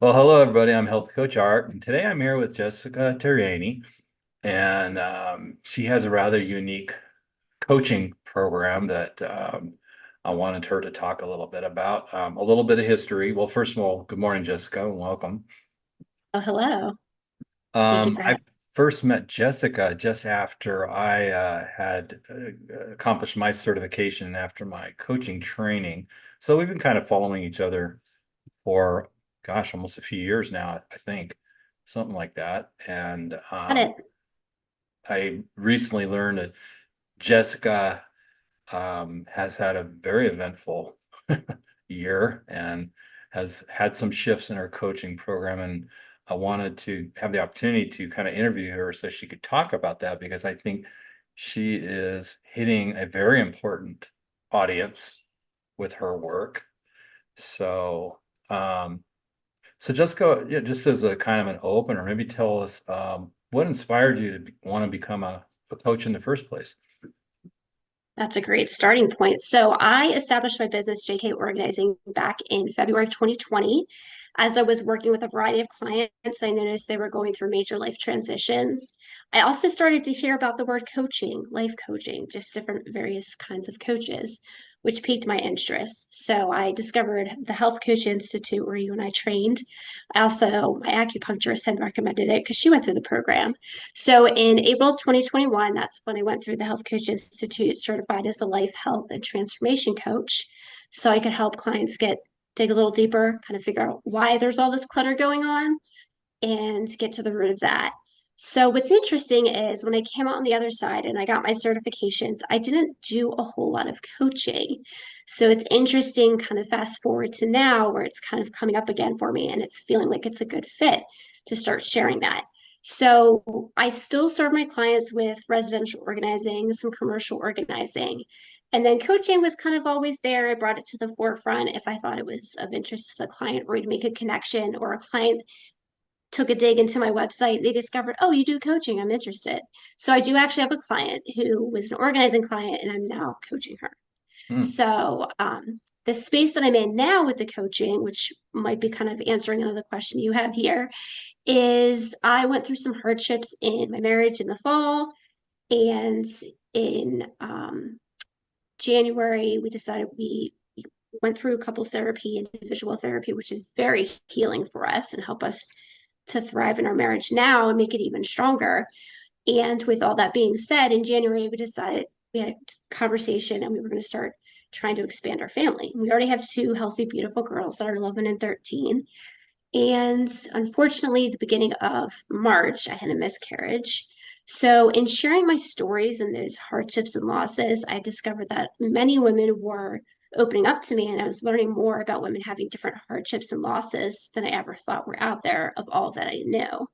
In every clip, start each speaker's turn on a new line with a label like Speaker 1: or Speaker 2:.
Speaker 1: Well, hello everybody. I'm Health Coach Art, and today I'm here with Jessica Terenyi, and she has a rather unique coaching program that I wanted her to talk a little bit about. A little bit of history. Well, first of all, good morning, Jessica, and welcome.
Speaker 2: Oh, hello. Thank you for
Speaker 1: I
Speaker 2: having
Speaker 1: first met Jessica just after I had accomplished my certification after my coaching training. So we've been kind of following each other for, gosh, almost a few years now, I think, something like that. And
Speaker 2: it.
Speaker 1: I recently learned that Jessica has had a very eventful year and has had some shifts in her coaching program. And I wanted to have the opportunity to kind of interview her so she could talk about that because I think she is hitting a very important audience with her work. So, um, so Jessica, yeah, just as a kind of an opener, maybe tell us what inspired you to want to become a coach in the first place?
Speaker 2: That's a great starting point. So I established my business, JK Organizing, back in February of 2020. As I was working with a variety of clients, I noticed they were going through major life transitions. I also started to hear about the word coaching, life coaching, just different various kinds of coaches, which piqued my interest. So I discovered the Health Coach Institute where you and I trained. I also, my acupuncturist had recommended it because she went through the program. So in April of 2021, that's when I went through the Health Coach Institute, certified as a life, health, and transformation coach. So I could help clients dig a little deeper, kind of figure out why there's all this clutter going on and get to the root of that. So what's interesting is when I came out on the other side and I got my certifications, I didn't do a whole lot of coaching. So it's interesting kind of fast forward to now where it's kind of coming up again for me and it's feeling like it's a good fit to start sharing that. So I still serve my clients with residential organizing, some commercial organizing. And then coaching was kind of always there. I brought it to the forefront if I thought it was of interest to the client or we'd make a connection or a client took a dig into my website, they discovered, oh, you do coaching. I'm interested. So I do actually have a client who was an organizing client, and I'm now coaching her.
Speaker 1: Hmm.
Speaker 2: So the space that I'm in now with the coaching, which might be kind of answering another question you have here, is I went through some hardships in my marriage in the fall. And in January, we decided we went through couples therapy, individual therapy, which is very healing for us and help us to thrive in our marriage now and make it even stronger. And with all that being said, in January, we decided we had a conversation and we were going to start trying to expand our family. We already have two healthy, beautiful girls that are 11 and 13. And unfortunately, at the beginning of March, I had a miscarriage. So, in sharing my stories and those hardships and losses, I discovered that many women were opening up to me, and I was learning more about women having different hardships and losses than I ever thought were out there of all that I knew.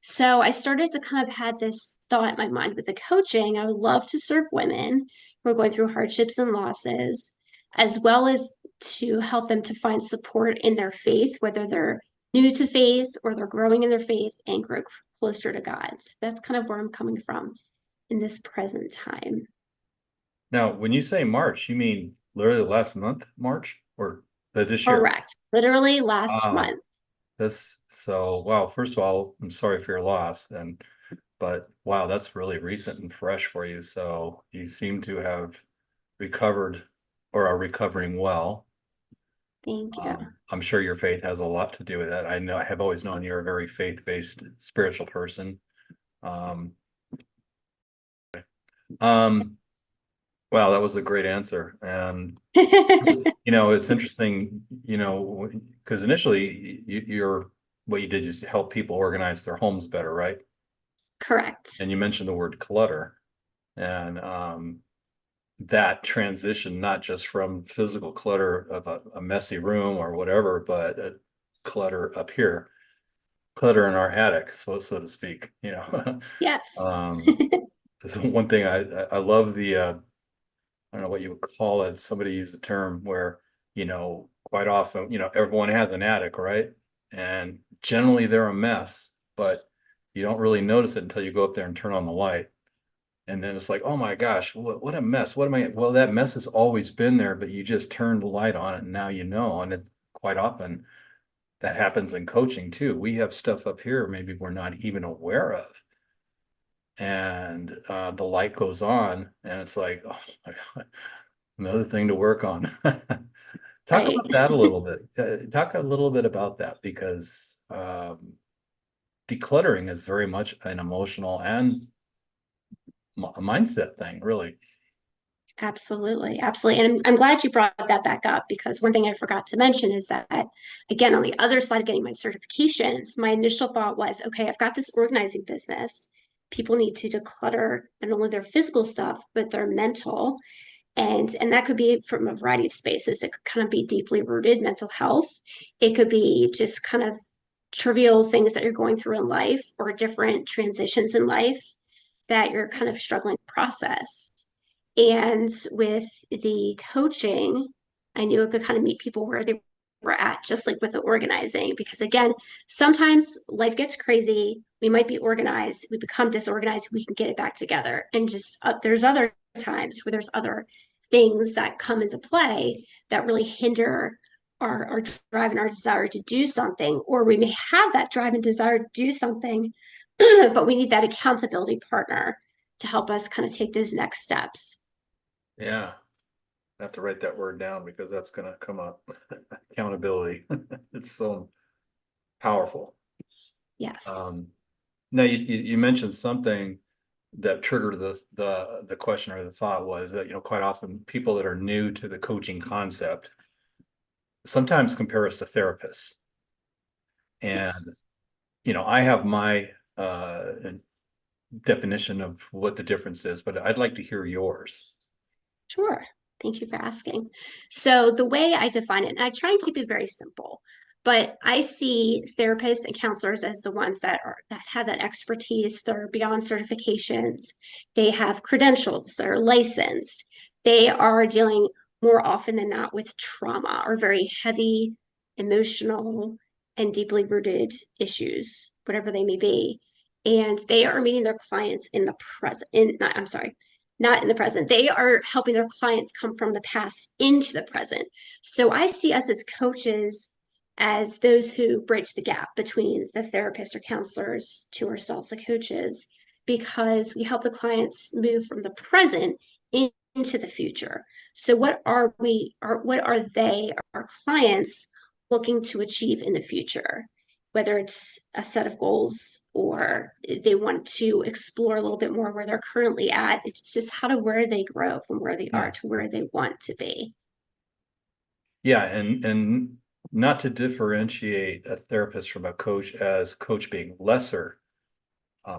Speaker 2: So, I started to kind of had this thought in my mind with the coaching. I would love to serve women who are going through hardships and losses, as well as to help them to find support in their faith, whether they're new to faith or they're growing in their faith and grow closer to God. So that's kind of where I'm coming from in this present time.
Speaker 1: Now, when you say March, you mean literally last month, March, or this year?
Speaker 2: Correct. Literally last
Speaker 1: Wow,
Speaker 2: month.
Speaker 1: wow. First of all, I'm sorry for your loss, but wow, that's really recent and fresh for you. So you seem to have recovered or are recovering well.
Speaker 2: Thank you.
Speaker 1: I'm sure your faith has a lot to do with that. I have always known you're a very faith-based spiritual person. Um, um, wow, that was a great answer. And it's interesting, because initially you're what you did is to help people organize their homes better, right?
Speaker 2: Correct.
Speaker 1: And you mentioned the word clutter, and that transition, not just from physical clutter of a messy room or whatever, but clutter up here, clutter in our attic, so to speak.
Speaker 2: Yes.
Speaker 1: Um, is one thing I love the I don't know what you would call it. Somebody used the term where, quite often, everyone has an attic, right? And generally they're a mess, but you don't really notice it until you go up there and turn on the light. And then it's like, oh my gosh, what a mess. What am I? Well, that mess has always been there, but you just turned the light on it and now you know. And it quite often that happens in coaching too. We have stuff up here maybe we're not even aware of. And the light goes on and it's like, oh my God, another thing to work on. Talk
Speaker 2: Right.
Speaker 1: about that a little bit. Talk a little bit about that because decluttering is very much an emotional and a mindset thing, really.
Speaker 2: Absolutely, absolutely. And I'm glad you brought that back up because one thing I forgot to mention is that, again, on the other side of getting my certifications, my initial thought was, okay, I've got this organizing business. People need to declutter not only their physical stuff, but their mental. And that could be from a variety of spaces. It could kind of be deeply rooted mental health. It could be just kind of trivial things that you're going through in life or different transitions in life that you're kind of struggling to process. And with the coaching, I knew I could kind of meet people where they were at, just like with the organizing. Because again, sometimes life gets crazy. We might be organized, we become disorganized, we can get it back together. And just there's other times where there's other things that come into play that really hinder our drive and our desire to do something, or we may have that drive and desire to do something, but we need that accountability partner to help us kind of take those next steps.
Speaker 1: Yeah, I have to write that word down because that's going to come up. Accountability. It's so powerful.
Speaker 2: Yes.
Speaker 1: Um, Now you mentioned something that triggered the question or the thought was that, quite often people that are new to the coaching concept sometimes compare us to therapists. And,
Speaker 2: Yes.
Speaker 1: I have my definition of what the difference is, but I'd like to hear yours.
Speaker 2: Sure. Thank you for asking. So, the way I define it, and I try and keep it very simple, but I see therapists and counselors as the ones that have that expertise. They're beyond certifications. They have credentials. They're licensed. They are dealing more often than not with trauma or very heavy emotional and deeply rooted issues, whatever they may be. And they are meeting their clients in the present. I'm sorry, not in the present. They are helping their clients come from the past into the present. So I see us as coaches as those who bridge the gap between the therapists or counselors to ourselves, the coaches, because we help the clients move from the present into the future. So what are they, our clients, looking to achieve in the future? Whether it's a set of goals or they want to explore a little bit more where they're currently at. It's just how to where they grow from where they are
Speaker 1: Yeah.
Speaker 2: to where they want to be.
Speaker 1: Yeah, and not to differentiate a therapist from a coach as coach being lesser,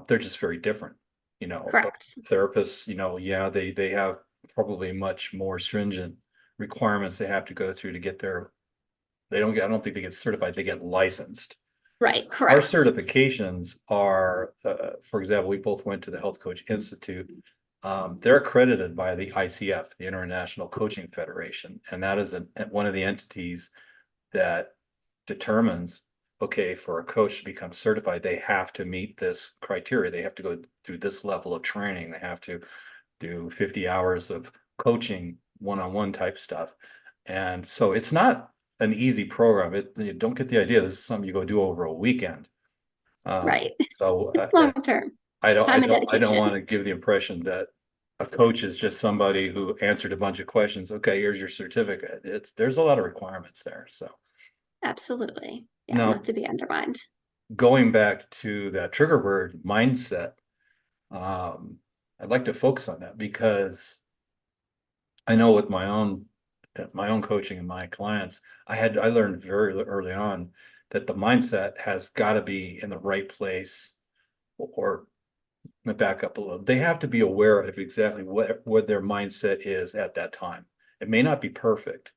Speaker 1: they're just very different.
Speaker 2: Correct.
Speaker 1: Therapists, yeah, they have probably much more stringent requirements they have to go through to get their, I don't think they get certified, they get licensed.
Speaker 2: Right.
Speaker 1: Our
Speaker 2: Correct.
Speaker 1: certifications are, for example, we both went to the Health Coach Institute. They're accredited by the ICF, the International Coaching Federation, and that is one of the entities that determines, okay, for a coach to become certified, they have to meet this criteria. They have to go through this level of training. They have to do 50 hours of coaching, one-on-one type stuff. And so it's not an easy program. You don't get the idea this is something you go do over a weekend.
Speaker 2: Right.
Speaker 1: So
Speaker 2: It's long term.
Speaker 1: I
Speaker 2: It's
Speaker 1: don't, I
Speaker 2: time and
Speaker 1: don't, I don't want
Speaker 2: dedication.
Speaker 1: to give the impression that a coach is just somebody who answered a bunch of questions. Okay, here's your certificate. There's a lot of requirements there. So
Speaker 2: Absolutely. Yeah. Not
Speaker 1: now
Speaker 2: to be undermined.
Speaker 1: going back to that trigger word mindset, um, I'd like to focus on that because I know with my own coaching and my clients, I learned very early on that the mindset has got to be in the right place, or let me back up a little. They have to be aware of exactly what their mindset is at that time. It may not be perfect.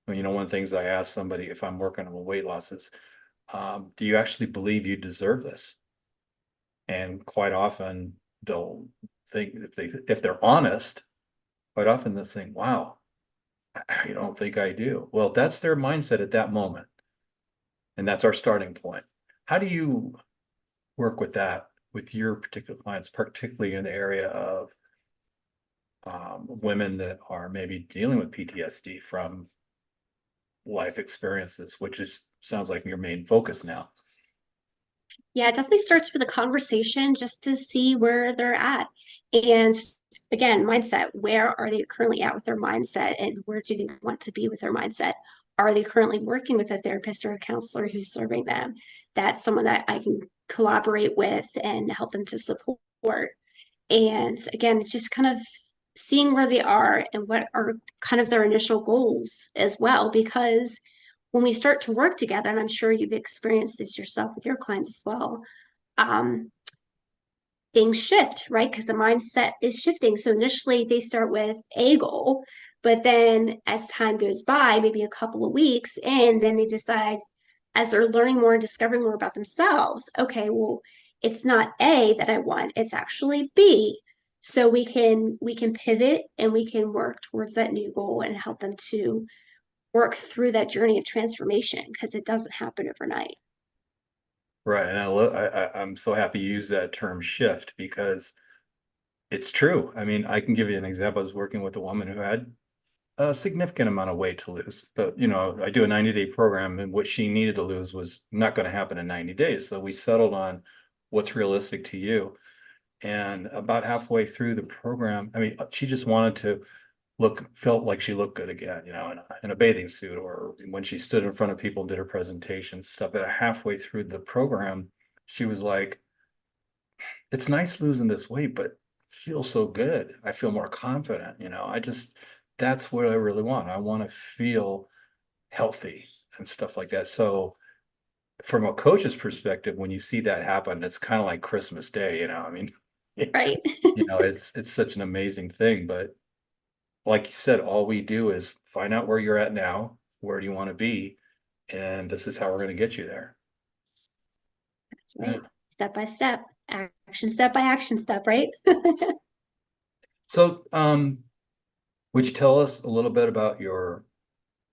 Speaker 1: I mean, one of the things I ask somebody if I'm working on weight loss is, do you actually believe you deserve this? And quite often they'll think, if they're honest, quite often they'll think, wow, I don't think I do. Well, that's their mindset at that moment. And that's our starting point. How do you work with that with your particular clients, particularly in the area of women that are maybe dealing with PTSD from life experiences, which is sounds like your main focus now.
Speaker 2: Yeah, it definitely starts with a conversation just to see where they're at. And again, mindset, where are they currently at with their mindset and where do they want to be with their mindset? Are they currently working with a therapist or a counselor who's serving them? That's someone that I can collaborate with and help them to support. And again, it's just kind of seeing where they are and what are kind of their initial goals as well. Because when we start to work together, and I'm sure you've experienced this yourself with your clients as well, um, things shift, right? Because the mindset is shifting. So initially they start with a goal, but then as time goes by, maybe a couple of weeks, and then they decide as they're learning more and discovering more about themselves, okay, well, it's not A that I want, it's actually B. So we can pivot and we can work towards that new goal and help them to work through that journey of transformation because it doesn't happen overnight.
Speaker 1: Right. And I'm so happy you use that term shift because it's true. I mean, I can give you an example. I was working with a woman who had a significant amount of weight to lose, but I do a 90-day program and what she needed to lose was not going to happen in 90 days. So we settled on what's realistic to you. And about halfway through the program, I mean, she just wanted to felt like she looked good again, in a bathing suit, or when she stood in front of people and did her presentation stuff. At halfway through the program, she was like, it's nice losing this weight, but it feels so good. I feel more confident, that's what I really want. I want to feel healthy and stuff like that. So from a coach's perspective, when you see that happen, it's kind of like Christmas Day, I mean,
Speaker 2: Right.
Speaker 1: it's such an amazing thing. But like you said, all we do is find out where you're at now, where do you want to be, and this is how we're going to get you there.
Speaker 2: That's
Speaker 1: Yeah.
Speaker 2: right. Step by step, step by action step, right?
Speaker 1: So, would you tell us a little bit about your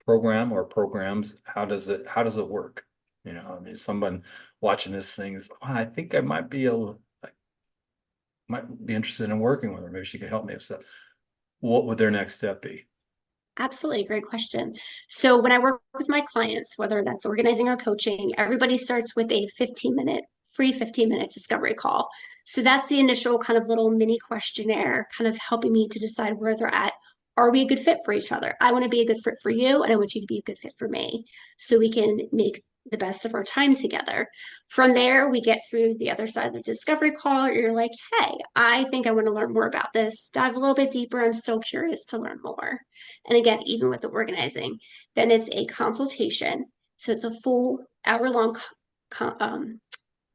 Speaker 1: program or programs? How does it work? I mean, someone watching this thing is, "Oh, I think I might be interested in working with her. Maybe she could help me with stuff." What would their next step be?
Speaker 2: Absolutely, great question. So when I work with my clients, whether that's organizing or coaching, everybody starts with a 15-minute free 15-minute discovery call. So that's the initial kind of little mini questionnaire, kind of helping me to decide where they're at. Are we a good fit for each other? I want to be a good fit for you, and I want you to be a good fit for me. So we can make the best of our time together. From there, we get through the other side of the discovery call. You're like, hey, I think I want to learn more about this. Dive a little bit deeper. I'm still curious to learn more. And again, even with the organizing, then it's a consultation. So it's a full hour long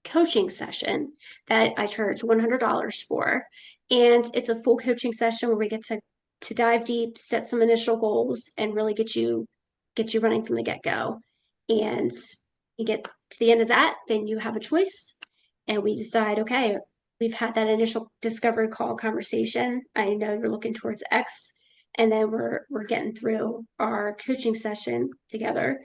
Speaker 2: coaching session that I charge $100 for. And it's a full coaching session where we get to dive deep, set some initial goals, and really get you running from the get-go. And you get to the end of that, then you have a choice. And we decide, okay, we've had that initial discovery call conversation. I know you're looking towards X, and then we're getting through our coaching session together.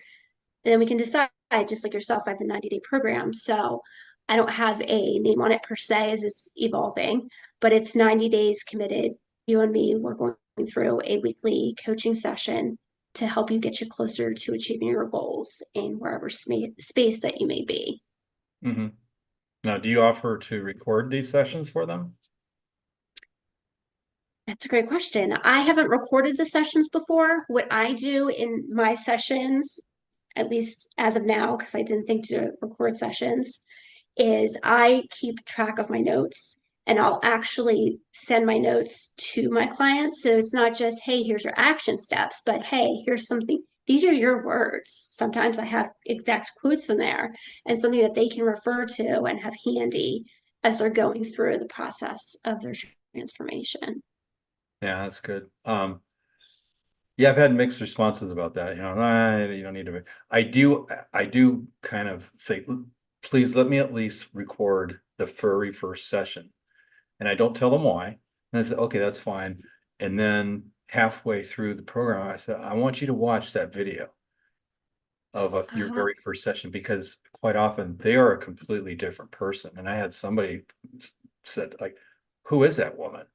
Speaker 2: And then we can decide, just like yourself, I have a 90-day program. So I don't have a name on it per se as it's evolving, but it's 90 days committed. You and me, we're going through a weekly coaching session to help you get you closer to achieving your goals in wherever space that you may be.
Speaker 1: Hmm. Now, do you offer to record these sessions for them?
Speaker 2: That's a great question. I haven't recorded the sessions before. What I do in my sessions, at least as of now, because I didn't think to record sessions, is I keep track of my notes and I'll actually send my notes to my clients. So it's not just, hey, here's your action steps, but hey, here's something. These are your words. Sometimes I have exact quotes in there and something that they can refer to and have handy as they're going through the process of their transformation.
Speaker 1: Yeah, that's good. Yeah, I've had mixed responses about that. You don't need to. I do kind of say, please let me at least record the very first session. And I don't tell them why. And I said, okay, that's fine. And then halfway through the program, I said, I want you to watch that video of your
Speaker 2: Uh,
Speaker 1: very first session because quite often they are a completely different person. And I had somebody said, like, who is that woman?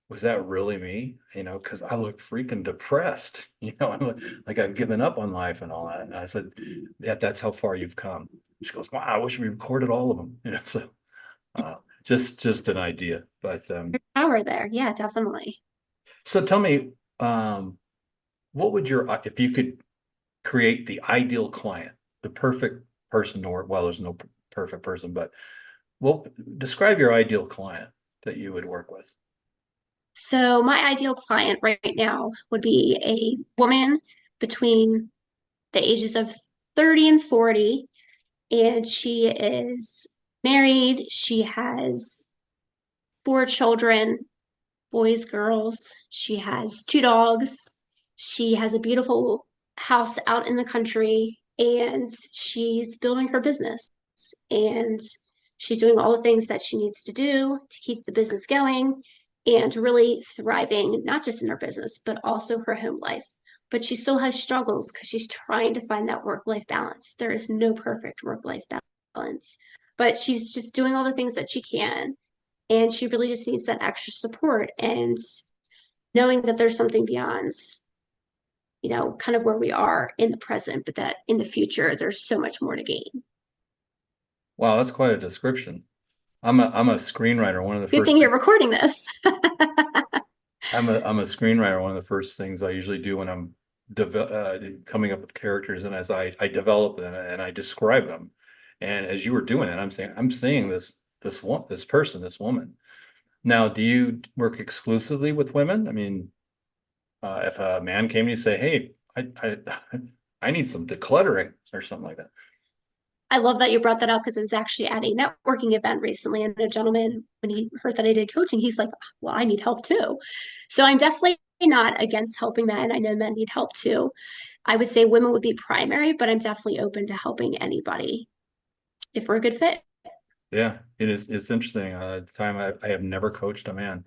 Speaker 1: was that really me? Because I look freaking depressed, I'm like I've given up on life and all that. And I said, yeah, that's how far you've come. She goes, wow, I wish we recorded all of them, so uh, just an idea. But
Speaker 2: Power there. Yeah, definitely.
Speaker 1: so tell me, what would if you could create the ideal client, the perfect person to work, well, there's no perfect person, but well, describe your ideal client that you would work with.
Speaker 2: So my ideal client right now would be a woman between the ages of 30 and 40, and she is married. She has four children, boys, girls. She has two dogs. She has a beautiful house out in the country, and she's building her business. And she's doing all the things that she needs to do to keep the business going and really thriving, not just in her business, but also her home life. But she still has struggles because she's trying to find that work life balance. There is no perfect work life balance, but she's just doing all the things that she can, and she really just needs that extra support and knowing that there's something beyond, kind of where we are in the present, but that in the future there's so much more to gain.
Speaker 1: Wow, that's quite a description. I'm a screenwriter. One of the
Speaker 2: Good
Speaker 1: first
Speaker 2: thing you're
Speaker 1: things
Speaker 2: recording this.
Speaker 1: I'm a screenwriter. One of the first things I usually do when I'm coming up with characters, and as I develop them and I describe them, and as you were doing it, I'm seeing this person, this woman. Now, do you work exclusively with women? I mean, if a man came to you say, "Hey, I need some decluttering" or something like that.
Speaker 2: I love that you brought that up because I was actually at a networking event recently, and a gentleman, when he heard that I did coaching, he's like, "Well, I need help too." So I'm definitely not against helping men. I know men need help too. I would say women would be primary, but I'm definitely open to helping anybody if we're a good fit.
Speaker 1: Yeah, it is. It's interesting. At the time, I have never coached a man.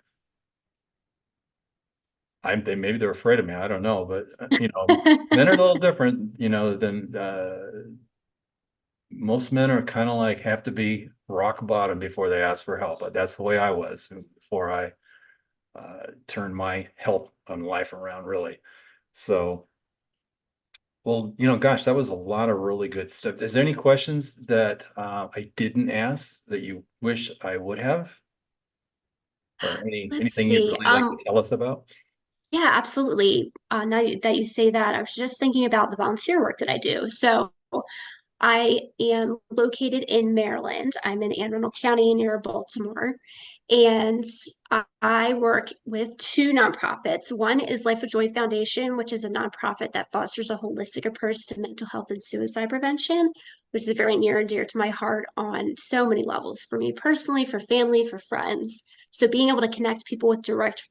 Speaker 1: Maybe they're afraid of me. I don't know, but men are a little different, than most men are kind of like have to be rock bottom before they ask for help. But that's the way I was before I turned my health and life around, really. So, well, gosh, that was a lot of really good stuff. Is there any questions that I didn't ask that you wish I would have, or
Speaker 2: Let's
Speaker 1: anything you'd
Speaker 2: see.
Speaker 1: really like to tell us about?
Speaker 2: Yeah, absolutely. Now that you say that, I was just thinking about the volunteer work that I do. So I am located in Maryland. I'm in Anne Arundel County near Baltimore. And I work with two nonprofits. One is Life of Joy Foundation, which is a nonprofit that fosters a holistic approach to mental health and suicide prevention, which is very near and dear to my heart on so many levels for me personally, for family, for friends. So being able to connect people with direct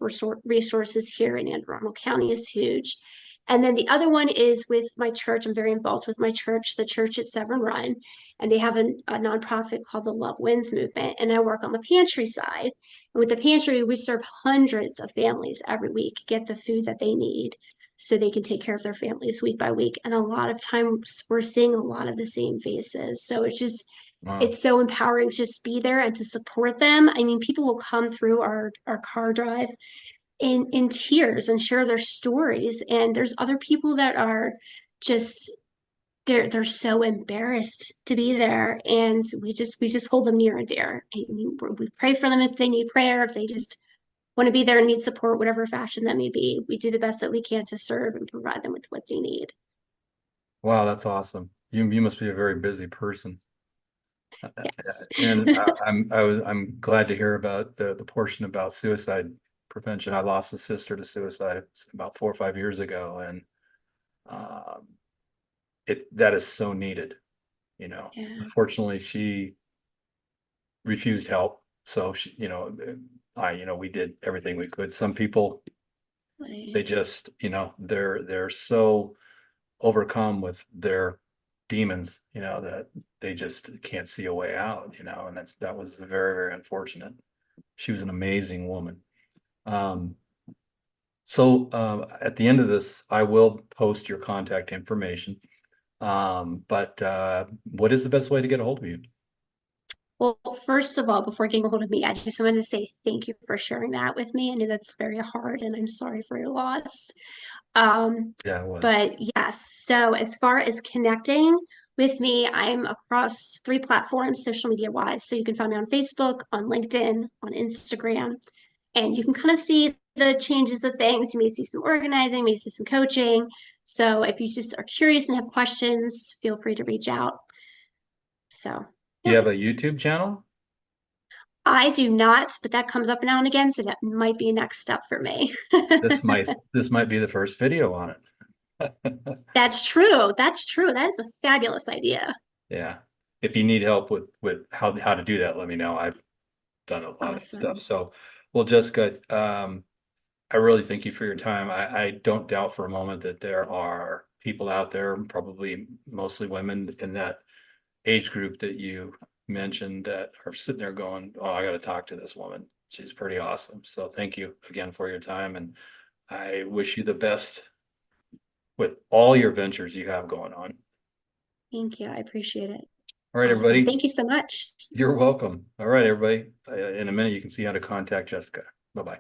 Speaker 2: resources here in Anne Arundel County is huge. And then the other one is with my church. I'm very involved with my church, the church at Severn Run, and they have a nonprofit called the Love Wins Movement. And I work on the pantry side. And with the pantry, we serve hundreds of families every week, get the food that they need so they can take care of their families week by week. And a lot of times we're seeing a lot of the same faces. So
Speaker 1: Wow.
Speaker 2: it's so empowering to just be there and to support them. I mean, people will come through our car drive in tears and share their stories, and there's other people that are just they're so embarrassed to be there, and we just hold them near and dear, and we pray for them if they need prayer, if they just want to be there and need support, whatever fashion that may be. We do the best that we can to serve and provide them with what they need.
Speaker 1: Wow, that's awesome. You must be a very busy person.
Speaker 2: Yes.
Speaker 1: And I'm glad to hear about the portion about suicide prevention. I lost a sister to suicide about 4 or 5 years ago, and um, that is so needed.
Speaker 2: Yeah.
Speaker 1: Unfortunately, she refused help, so we did everything we could. Some people, they just, they're so overcome with their demons, that they just can't see a way out, and that was very, very unfortunate. She was an amazing woman. Um, so at the end of this, I will post your contact information. But what is the best way to get a hold of you?
Speaker 2: Well, first of all, before getting a hold of me, I just wanted to say thank you for sharing that with me. I know that's very hard, and I'm sorry for your loss. Um,
Speaker 1: Yeah, it was.
Speaker 2: but yes, so as far as connecting with me, I'm across three platforms, social media wise. So you can find me on Facebook, on LinkedIn, on Instagram, and you can kind of see the changes of things. You may see some organizing, may see some coaching. So if you just are curious and have questions, feel free to reach out. So,
Speaker 1: Do you
Speaker 2: yeah.
Speaker 1: have a YouTube channel?
Speaker 2: I do not, but that comes up now and again, so that might be a next step for me.
Speaker 1: This might be the first video on it.
Speaker 2: That's true. That's true. That is a fabulous idea.
Speaker 1: Yeah. If you need help with how to do that, let me know. I've done a lot of stuff.
Speaker 2: Awesome.
Speaker 1: So, well, Jessica, I really thank you for your time. I don't doubt for a moment that there are people out there, probably mostly women in that age group that you mentioned, that are sitting there going, "Oh, I got to talk to this woman. She's pretty awesome." So thank you again for your time, and I wish you the best with all your ventures you have going on.
Speaker 2: Thank you. I appreciate it.
Speaker 1: All right,
Speaker 2: Awesome.
Speaker 1: everybody.
Speaker 2: Thank you so much.
Speaker 1: You're welcome. All right, everybody. In a minute, you can see how to contact Jessica. Bye-bye.